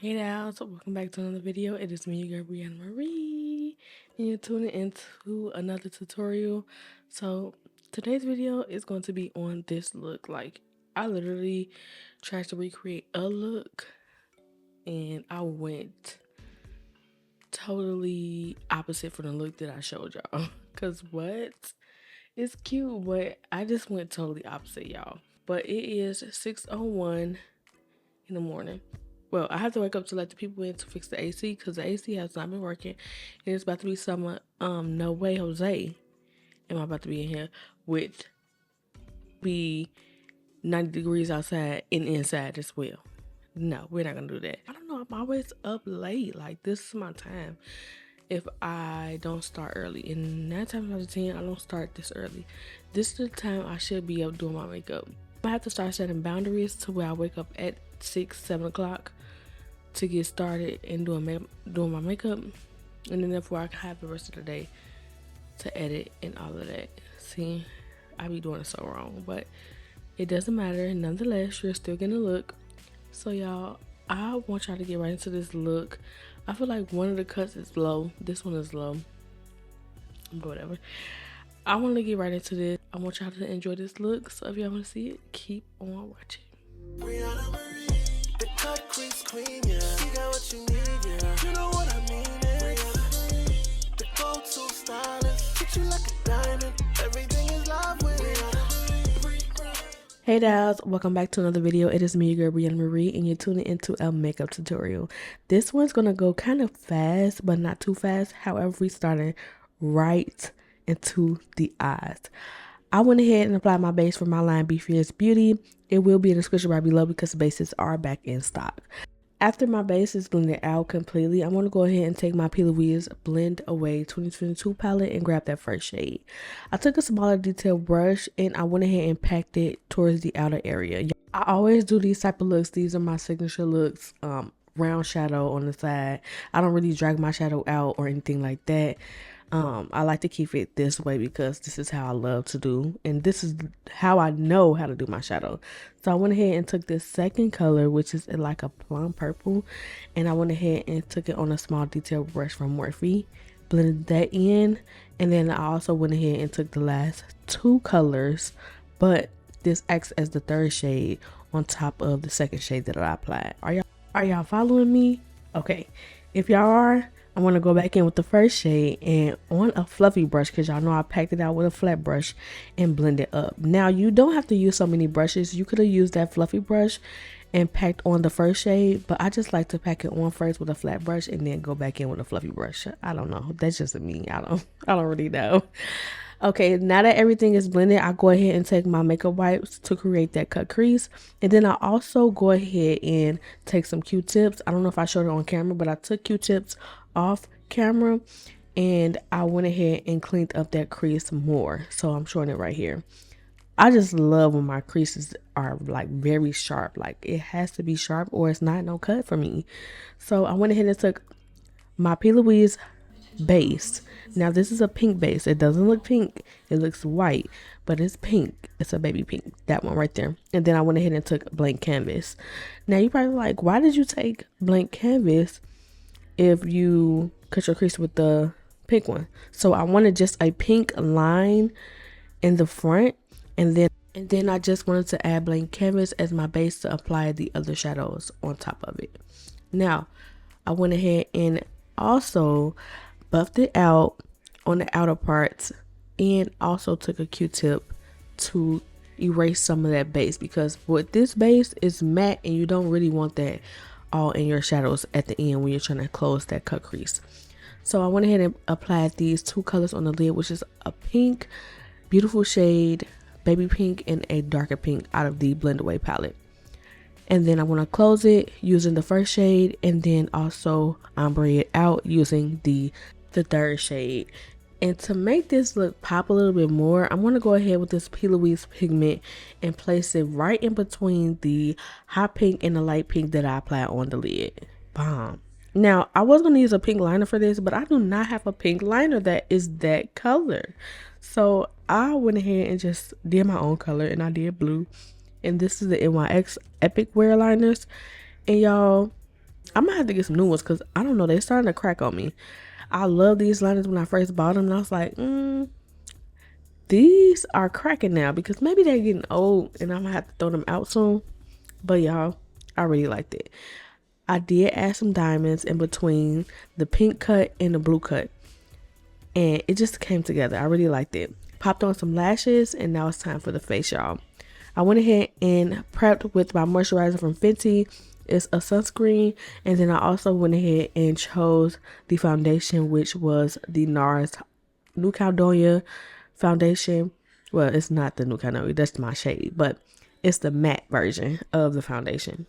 Hey now, so welcome back to another video. It is me, your girl Briana Marie, and you're tuning into another tutorial. So today's video is going to be on this look. Like, I literally tried to recreate a look and I went totally opposite from the look that I showed y'all. Cause what? It's cute, but I just went totally opposite, y'all. But it is 6:01 in the morning. Well, I have to wake up to let the people in to fix the AC because the AC has not been working. And it's about to be summer. No way, Jose. Am I about to be in here with be 90 degrees outside and inside as well? No, we're not gonna do that. I don't know, I'm always up late. Like, this is my time if I don't start early. And 9 times out of 10, I don't start this early. This is the time I should be up doing my makeup. I have to start setting boundaries to where I wake up at 6-7 o'clock to get started and doing my makeup, and then therefore I can have the rest of the day to edit and all of that. See, I be doing it so wrong, but it doesn't matter. Nonetheless, you're still gonna look. So y'all, I want y'all to get right into this look. I feel like one of the cuts is low. This one is low, but whatever. I want to get right into this. I want y'all to enjoy this look. So if y'all want to see it, keep on watching. Briana Marie, the Cutcrease queen, yeah. You got what you need, yeah. You know what I mean, Briana Marie, the go-to stylist. Treat you like a diamond. Everything is love with Briana Marie. Hey guys, welcome back to another video. It is me, your girl Briana Marie, and you're tuning into a makeup tutorial. This one's gonna go kind of fast, but not too fast. However, we started right into the eyes. I went ahead and applied my base for my line Be Fierce Beauty. It will be in the description bar below because the bases are back in stock. After my base is blended out completely, I'm going to go ahead and take my P.Louise Blend Away 2022 palette and grab that first shade. I took a smaller detail brush and I went ahead and packed it towards the outer area. I always do these type of looks. These are my signature looks. Round shadow on the side. I don't really drag my shadow out or anything like that. I like to keep it this way because this is how I love to do, and this is how I know how to do my shadow. So I went ahead and took this second color, which is like a plum purple, and I went ahead and took it on a small detail brush from Morphe, blended that in, and then I also went ahead and took the last two colors, but this acts as the third shade on top of the second shade that I applied. Are y'all following me? Okay, if y'all are, I want to go back in with the first shade and on a fluffy brush, because y'all know I packed it out with a flat brush and blend it up. Now, you don't have to use so many brushes. You could have used that fluffy brush and packed on the first shade, but I just like to pack it on first with a flat brush and then go back in with a fluffy brush. I don't know. That's just me. I don't really know. Okay, now that everything is blended, I go ahead and take my makeup wipes to create that cut crease. And then I also go ahead and take some Q-tips. I don't know if I showed it on camera, but I took Q-tips off camera and I went ahead and cleaned up that crease more. So I'm showing it right here. I just love when my creases are like very sharp. Like, it has to be sharp or it's not no cut for me. So I went ahead and took my P.Louise base. Now this is a pink base. It doesn't look pink, it looks white, but it's pink. It's a baby pink, that one right there. And then I went ahead and took blank canvas. Now you probably like, why did you take blank canvas if you cut your crease with the pink one? So I wanted just a pink line in the front, and then I just wanted to add blank canvas as my base to apply the other shadows on top of it. Now I went ahead and also buffed it out on the outer parts and also took a Q-tip to erase some of that base, because with this base is matte and you don't really want that all in your shadows at the end when you're trying to close that cut crease. So I went ahead and applied these two colors on the lid, which is a pink, beautiful shade, baby pink, and a darker pink out of the Blend Away palette. And then I want to close it using the first shade and then also ombre it out using the third shade. And to make this look pop a little bit more, I'm going to go ahead with this P.Louise pigment and place it right in between the hot pink and the light pink that I applied on the lid. Bomb. Now, I was going to use a pink liner for this, but I do not have a pink liner that is that color. So I went ahead and just did my own color, and I did blue. And this is the NYX Epic Wear Liners. And y'all, I'm gonna have to get some new ones because I don't know, they're starting to crack on me. I love these liners when I first bought them, and I was like, these are cracking now because maybe they're getting old and I'm gonna have to throw them out soon. But y'all, I really liked it. I did add some diamonds in between the pink cut and the blue cut, and it just came together. I really liked it. Popped on some lashes, and now it's time for the face, y'all. I went ahead and prepped with my moisturizer from Fenty. It's a sunscreen, and then I also went ahead and chose the foundation, which was the NARS New Caledonia foundation. Well, it's not the New Caledonia, that's my shade, but it's the matte version of the foundation.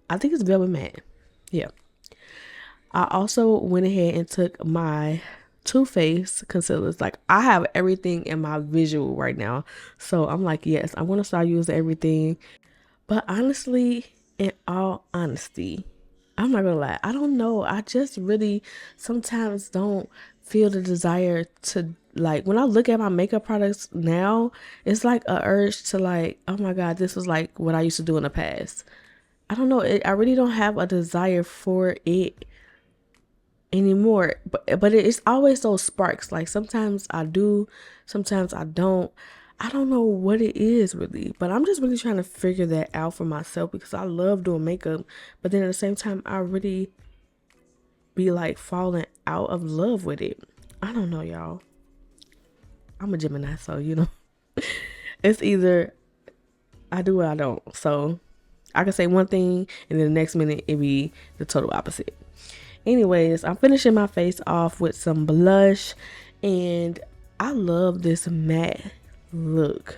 I think it's velvet matte. Yeah. I also went ahead and took my Too Faced concealers. Like, I have everything in my visual right now, so I'm like, yes, I'm gonna start using everything. But honestly, in all honesty, I'm not gonna lie, I don't know, I just really sometimes don't feel the desire to, like, when I look at my makeup products now, it's like a urge to, like, oh my god, this was like what I used to do in the past. I don't know, I really don't have a desire for it anymore, but it's always those sparks. Like, sometimes I do, sometimes I don't. I don't know what it is really, but I'm just really trying to figure that out for myself because I love doing makeup, but then at the same time I really be like falling out of love with it. I don't know, y'all. I'm a Gemini, so you know, it's either I do or I don't. So I can say one thing and then the next minute it be the total opposite. Anyways, I'm finishing my face off with some blush, and I love this matte look.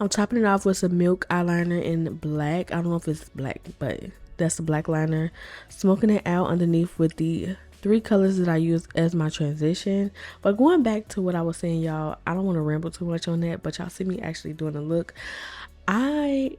I'm topping it off with some milk eyeliner in black. I don't know if it's black, but that's the black liner. Smoking it out underneath with the 3 colors that I use as my transition. But going back to what I was saying, y'all, I don't want to ramble too much on that, but y'all see me actually doing a look. I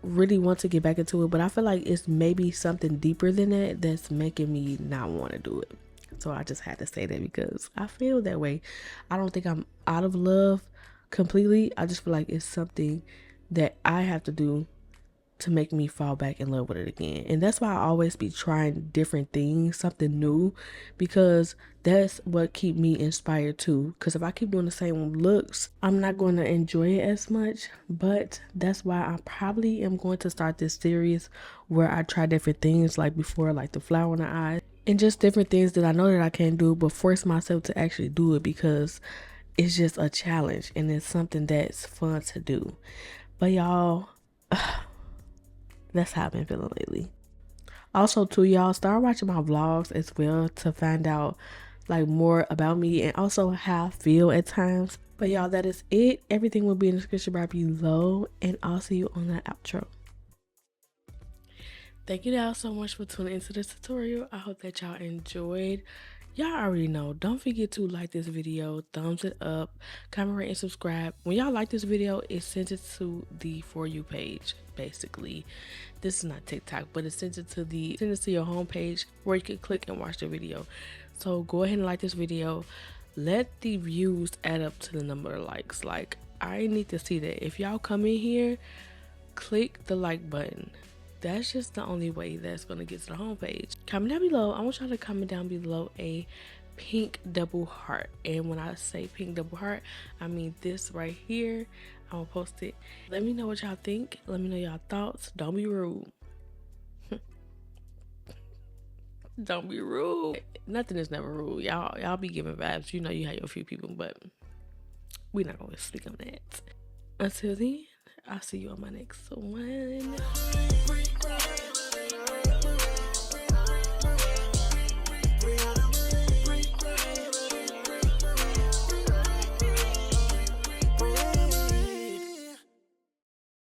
really want to get back into it, but I feel like it's maybe something deeper than that that's making me not want to do it. So I just had to say that because I feel that way. I don't think I'm out of love completely. I just feel like it's something that I have to do to make me fall back in love with it again. And that's why I always be trying different things, something new, because that's what keep me inspired too. Because if I keep doing the same looks, I'm not going to enjoy it as much. But that's why I probably am going to start this series where I try different things, like before, like the flower in the eye, and just different things that I know that I can't do, but force myself to actually do it because it's just a challenge and it's something that's fun to do. But y'all, that's how I've been feeling lately. Also too, y'all, start watching my vlogs as well to find out like more about me and also how I feel at times. But y'all, that is it. Everything will be in the description bar below, and I'll see you on the outro. Thank you guys so much for tuning into this tutorial. I hope that y'all enjoyed. Y'all already know, don't forget to like this video, thumbs it up, comment, rate, and subscribe. When y'all like this video, it sends it to the For You page, basically. This is not TikTok, but it sends it to your home page where you can click and watch the video. So go ahead and like this video. Let the views add up to the number of likes. Like, I need to see that. If y'all come in here, click the like button. That's just the only way that's going to get to the homepage. Comment down below. I want y'all to comment down below a pink double heart. And when I say pink double heart, I mean this right here. I'm going to post it. Let me know what y'all think. Let me know y'all thoughts. Don't be rude. Don't be rude. Nothing is never rude. Y'all be giving vibes. You know you have your few people, but we're not going to speak on that. Until then, I'll see you on my next one.